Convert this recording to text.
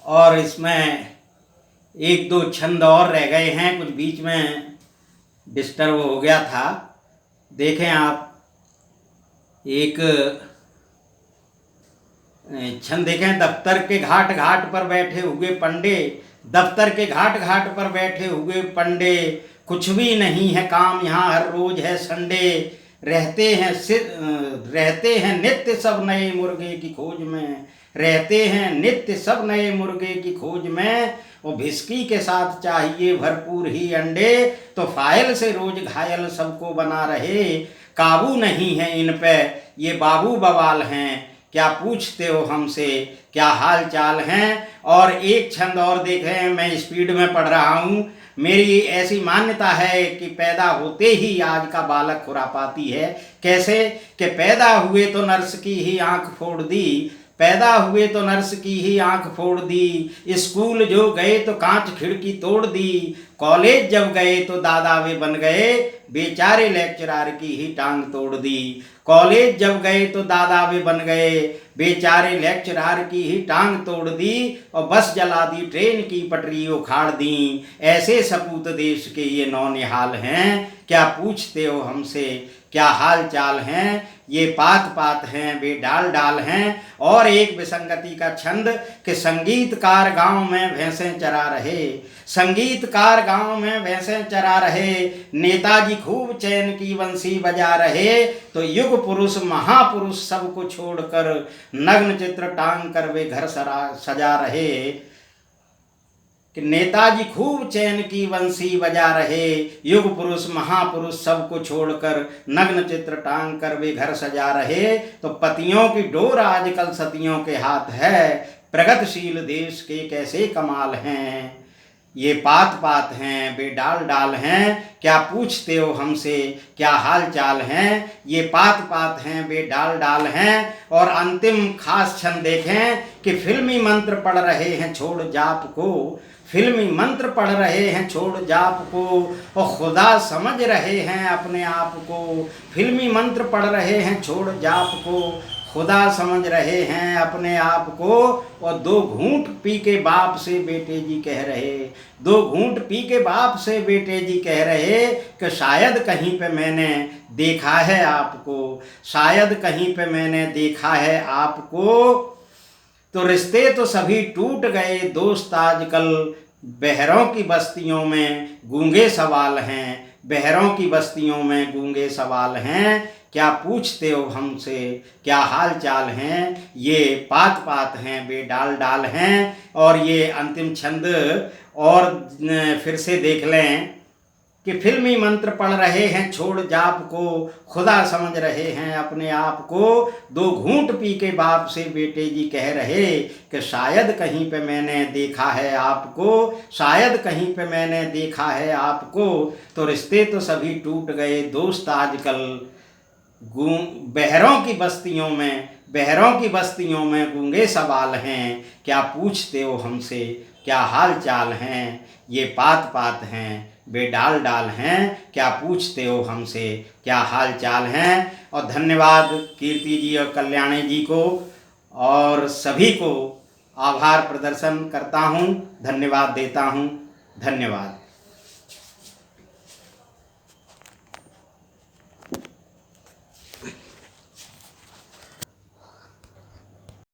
और इसमें एक दो छंद और रह गए हैं, कुछ बीच में डिस्टर्ब हो गया था। देखें आप, एक छंद देखें। दफ्तर के घाट घाट पर बैठे हुए पंडे, दफ्तर के घाट घाट पर बैठे हुए पंडे, कुछ भी नहीं है काम यहाँ, हर रोज है संडे। रहते हैं नित्य सब नए मुर्गे की खोज में, रहते हैं नित्य सब नए मुर्गे की खोज में। वो भिस्की के साथ चाहिए भरपूर ही अंडे, तो फाइल से रोज घायल सबको बना रहे। काबू नहीं है इन पे ये बाबू बवाल हैं, क्या पूछते हो हमसे क्या हाल चाल हैं। और एक छंद और देखें, मैं स्पीड में पढ़ रहा हूँ। मेरी ऐसी मान्यता है कि पैदा होते ही आज का बालक खुरापाती है। कैसे कि पैदा हुए तो नर्स की ही आंख फोड़ दी, पैदा हुए तो नर्स की ही आंख फोड़ दी। स्कूल जो गए तो कांच खिड़की तोड़ दी, कॉलेज जब गए तो दादा वे बन गए, बेचारे लेक्चरार की ही टांग तोड़ दी। कॉलेज जब गए तो दादा वे बन गए, बेचारे लेक्चरार की ही टांग तोड़ दी। और बस जला दी, ट्रेन की पटरी उखाड़ दी, ऐसे सपूत देश के ये नौनिहाल हैं। क्या पूछते हो हमसे क्या हाल चाल हैं, ये पात पात हैं वे डाल डाल हैं। और एक विसंगति का छंद कि संगीतकार गांव में भैंसें चरा रहे, संगीतकार गांव में भैंसें चरा रहे, नेताजी खूब चैन की बंसी बजा रहे। तो युग पुरुष महापुरुष सबको छोड़कर नग्न चित्र टांग कर वे घर सजा रहे। कि नेताजी खूब चैन की बंसी बजा रहे, युग पुरुष महापुरुष सबको छोड़कर नग्न चित्र टांग कर वे घर सजा रहे। तो पतियों की डोर आजकल सतियों के हाथ है, प्रगतिशील देश के कैसे कमाल हैं। ये पात पात हैं वे डाल डाल हैं, क्या पूछते हो हमसे क्या हाल चाल हैं। ये पात पात हैं वे डाल डाल हैं। और अंतिम खास छंद देखें कि फिल्मी मंत्र पढ़ रहे हैं छोड़ जाप को, फिल्मी मंत्र पढ़ रहे हैं छोड़ जाप को, और खुदा समझ रहे हैं अपने आप को। फिल्मी मंत्र पढ़ रहे हैं छोड़ जाप को, खुदा समझ रहे हैं अपने आप को। और दो घूंट पी के बाप से बेटे जी कह रहे, दो घूंट पी के बाप से बेटे जी कह रहे कि शायद कहीं पे मैंने देखा है आपको, शायद कहीं पे मैंने देखा है आपको। तो रिश्ते तो सभी टूट गए दोस्त आजकल, बहरों की बस्तियों में गूंगे सवाल हैं, बहरों की बस्तियों में गूंगे सवाल हैं। क्या पूछते हो हमसे क्या हाल चाल हैं, ये पात पात हैं वे डाल डाल हैं। और ये अंतिम छंद और फिर से देख लें कि फिल्मी मंत्र पढ़ रहे हैं छोड़ जाप को, खुदा समझ रहे हैं अपने आप को। दो घूंट पी के बाप से बेटे जी कह रहे कि शायद कहीं पे मैंने देखा है आपको, शायद कहीं पे मैंने देखा है आपको। तो रिश्ते तो सभी टूट गए दोस्त आजकल, बहरों की बस्तियों में, बहरों की बस्तियों में गूंगे सवाल हैं। क्या पूछते हो हमसे क्या हाल चाल हैं, ये पात पात हैं वे डाल डाल हैं। क्या पूछते हो हमसे क्या हाल चाल हैं। और धन्यवाद कीर्ति जी और कल्याणी जी को, और सभी को आभार प्रदर्शन करता हूँ, धन्यवाद देता हूँ। धन्यवाद।